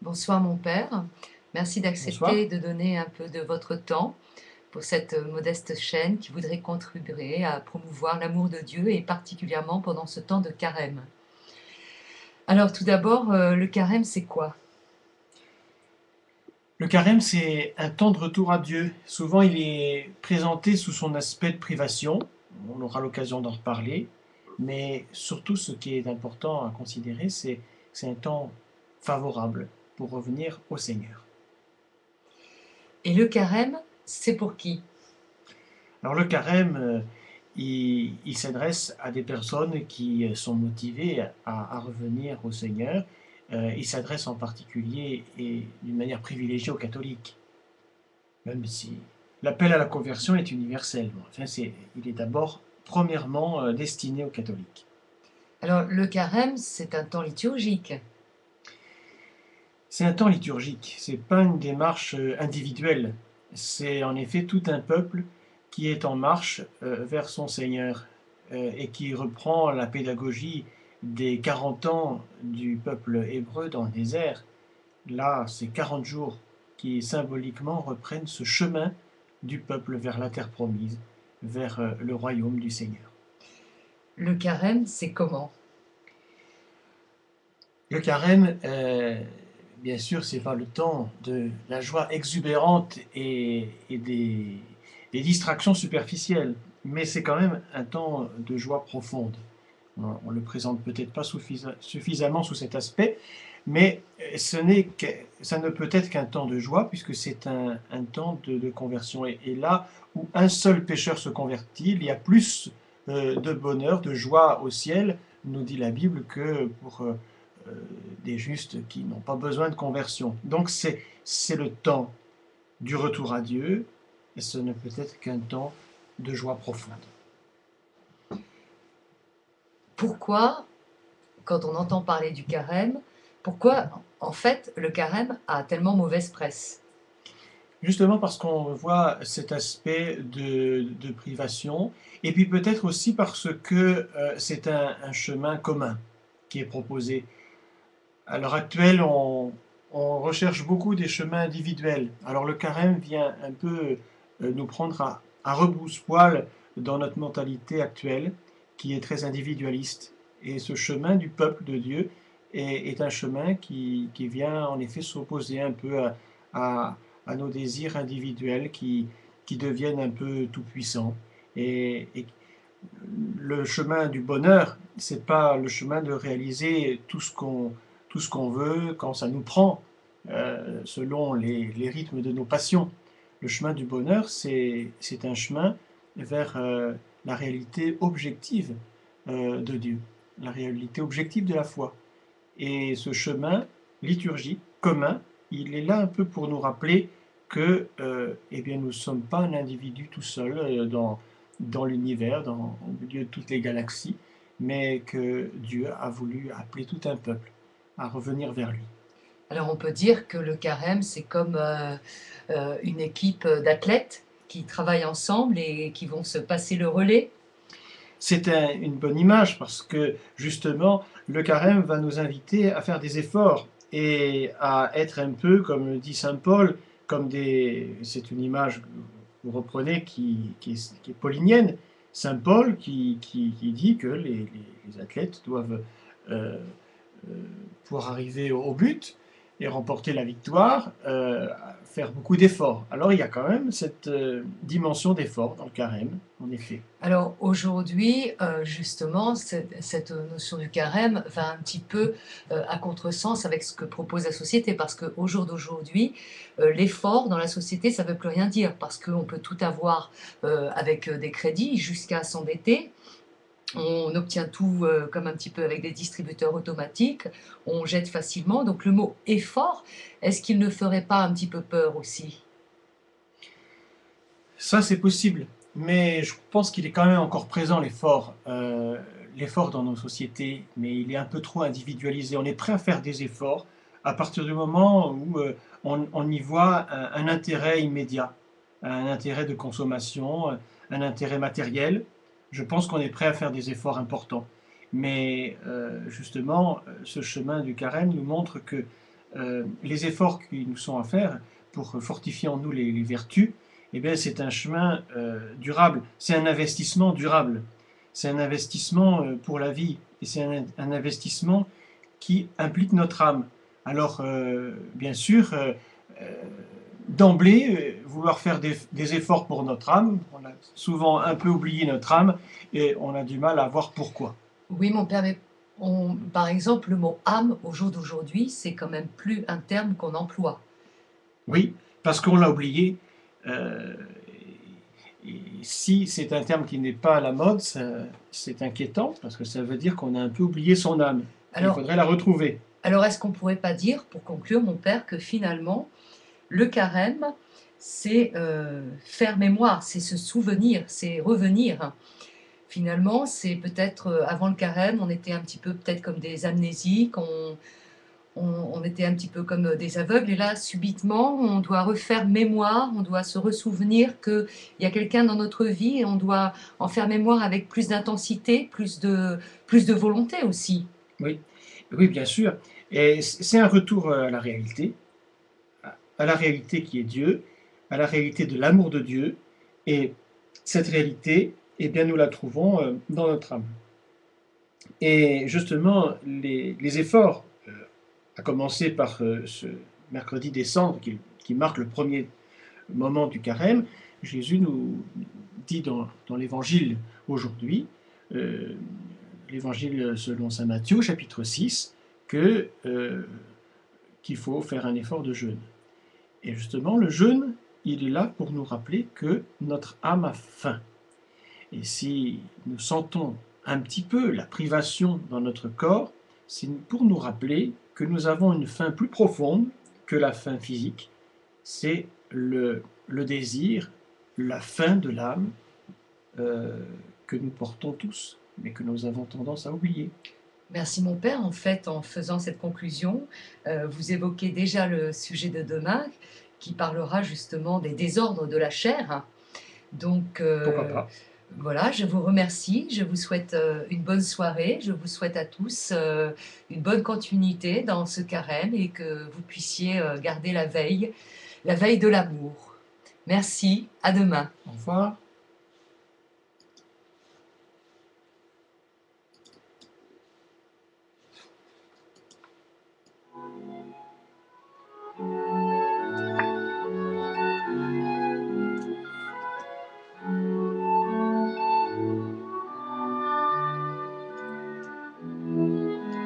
Bonsoir mon père, merci Bonsoir. d'accepter de donner un peu de votre temps pour cette modeste chaîne qui voudrait contribuer à promouvoir l'amour de Dieu et particulièrement pendant ce temps de carême. Alors tout d'abord, le carême c'est quoi? Le carême, c'est un temps de retour à Dieu. Souvent, il est présenté sous son aspect de privation. On aura l'occasion d'en reparler. Mais surtout, ce qui est important à considérer, c'est que c'est un temps favorable pour revenir au Seigneur. Et le carême, c'est pour qui? Alors le carême, il s'adresse à des personnes qui sont motivées à revenir au Seigneur. Il s'adresse en particulier et d'une manière privilégiée aux catholiques. Même si l'appel à la conversion est universel. Bon, enfin, il est d'abord, premièrement, destiné aux catholiques. Alors le carême, c'est un temps liturgique. C'est un temps liturgique, c'est pas une démarche individuelle. C'est en effet tout un peuple qui est en marche vers son Seigneur et qui reprend la pédagogie des 40 ans du peuple hébreu dans le désert. Là, c'est 40 jours qui symboliquement reprennent ce chemin du peuple vers la terre promise, vers le royaume du Seigneur. Le carême, c'est comment? Le carême, bien sûr, c'est pas le temps de la joie exubérante et des distractions superficielles, mais c'est quand même un temps de joie profonde. On le présente peut-être pas suffisamment sous cet aspect, mais ça ne peut être qu'un temps de joie puisque c'est un temps de conversion. Et là où un seul pécheur se convertit, il y a plus de bonheur, de joie au ciel, nous dit la Bible, que pour des justes qui n'ont pas besoin de conversion. Donc c'est le temps du retour à Dieu et ce ne peut être qu'un temps de joie profonde. Pourquoi, quand on entend parler du carême, pourquoi en fait le carême a tellement mauvaise presse? Justement parce qu'on voit cet aspect de privation, et puis peut-être aussi parce que c'est un chemin commun qui est proposé. À l'heure actuelle, on recherche beaucoup des chemins individuels. Alors le carême vient un peu nous prendre à rebrousse-poil dans notre mentalité actuelle, qui est très individualiste. Et ce chemin du peuple de Dieu est un chemin qui vient en effet s'opposer un peu à, à nos désirs individuels qui deviennent un peu tout-puissants. Et le chemin du bonheur, c'est pas le chemin de réaliser tout ce qu'on veut quand ça nous prend, selon les rythmes de nos passions. Le chemin du bonheur, c'est un chemin vers la réalité objective de Dieu, la réalité objective de la foi. Et ce chemin liturgique commun, il est là un peu pour nous rappeler que eh bien, nous ne sommes pas un individu tout seul dans l'univers, au milieu de toutes les galaxies, mais que Dieu a voulu appeler tout un peuple à revenir vers lui. Alors on peut dire que le carême, c'est comme une équipe d'athlètes qui travaillent ensemble et qui vont se passer le relais. C'est une bonne image parce que justement, le carême va nous inviter à faire des efforts et à être un peu, comme dit Saint Paul, c'est une image que vous reprenez qui est paulinienne. Saint Paul qui dit que les athlètes doivent euh, euh, pour arriver au but et remporter la victoire, faire beaucoup d'efforts. Alors il y a quand même cette dimension d'effort dans le carême, en effet. Alors aujourd'hui, justement, cette notion du carême va un petit peu à contresens avec ce que propose la société, parce qu'au jour d'aujourd'hui, l'effort dans la société, ça ne veut plus rien dire, parce qu'on peut tout avoir avec des crédits jusqu'à s'endetter. On obtient tout comme un petit peu avec des distributeurs automatiques, on jette facilement. Donc le mot effort, est-ce qu'il ne ferait pas un petit peu peur aussi? Ça, c'est possible, mais je pense qu'il est quand même encore présent l'effort dans nos sociétés, mais il est un peu trop individualisé. On est prêt à faire des efforts à partir du moment où on y voit un intérêt immédiat, un intérêt de consommation, un intérêt matériel. Je pense qu'on est prêt à faire des efforts importants. Mais justement, ce chemin du carême nous montre que les efforts qui nous sont à faire pour fortifier en nous les vertus, eh bien, c'est un chemin durable, c'est un investissement durable, c'est un investissement pour la vie, et c'est un investissement qui implique notre âme. Alors, bien sûr, d'emblée, vouloir faire des efforts pour notre âme, on a souvent un peu oublié notre âme et on a du mal à voir pourquoi. Oui, mon père, mais par exemple, le mot âme, au jour d'aujourd'hui, c'est quand même plus un terme qu'on emploie. Oui, parce qu'on l'a oublié. euh, et si c'est un terme qui n'est pas à la mode, c'est inquiétant, parce que ça veut dire qu'on a un peu oublié son âme. Il Alors, faudrait la retrouver. alors est-ce qu'on pourrait pas dire, pour conclure, mon père, que finalement, le carême, c'est faire mémoire, c'est se souvenir, c'est revenir. Finalement, c'est peut-être avant le carême, on était un petit peu peut-être comme des amnésiques, on était un petit peu comme des aveugles, et là, subitement, on doit refaire mémoire, on doit se ressouvenir qu'il y a quelqu'un dans notre vie et on doit en faire mémoire avec plus d'intensité, plus de volonté aussi. Oui, oui, bien sûr. Et c'est un retour à la réalité, à la réalité qui est Dieu, à la réalité de l'amour de Dieu. Et cette réalité, eh bien, nous la trouvons dans notre âme. Et justement, les efforts, à commencer par ce mercredi des cendres qui marque le premier moment du carême, Jésus nous dit dans l'évangile aujourd'hui, euh, l'évangile selon saint Matthieu, chapitre 6, qu'il faut faire un effort de jeûne. Et justement, le jeûne, il est là pour nous rappeler que notre âme a faim. Et si nous sentons un petit peu la privation dans notre corps, c'est pour nous rappeler que nous avons une faim plus profonde que la faim physique. C'est le désir, la faim de l'âme euh, que nous portons tous, mais que nous avons tendance à oublier. Merci mon père. En fait, en faisant cette conclusion, vous évoquez déjà le sujet de demain qui parlera justement des désordres de la chair. Donc Pourquoi pas? voilà, je vous remercie, je vous souhaite une bonne soirée, je vous souhaite à tous une bonne continuité dans ce carême et que vous puissiez garder la veille de l'amour. Merci, à demain. Au revoir.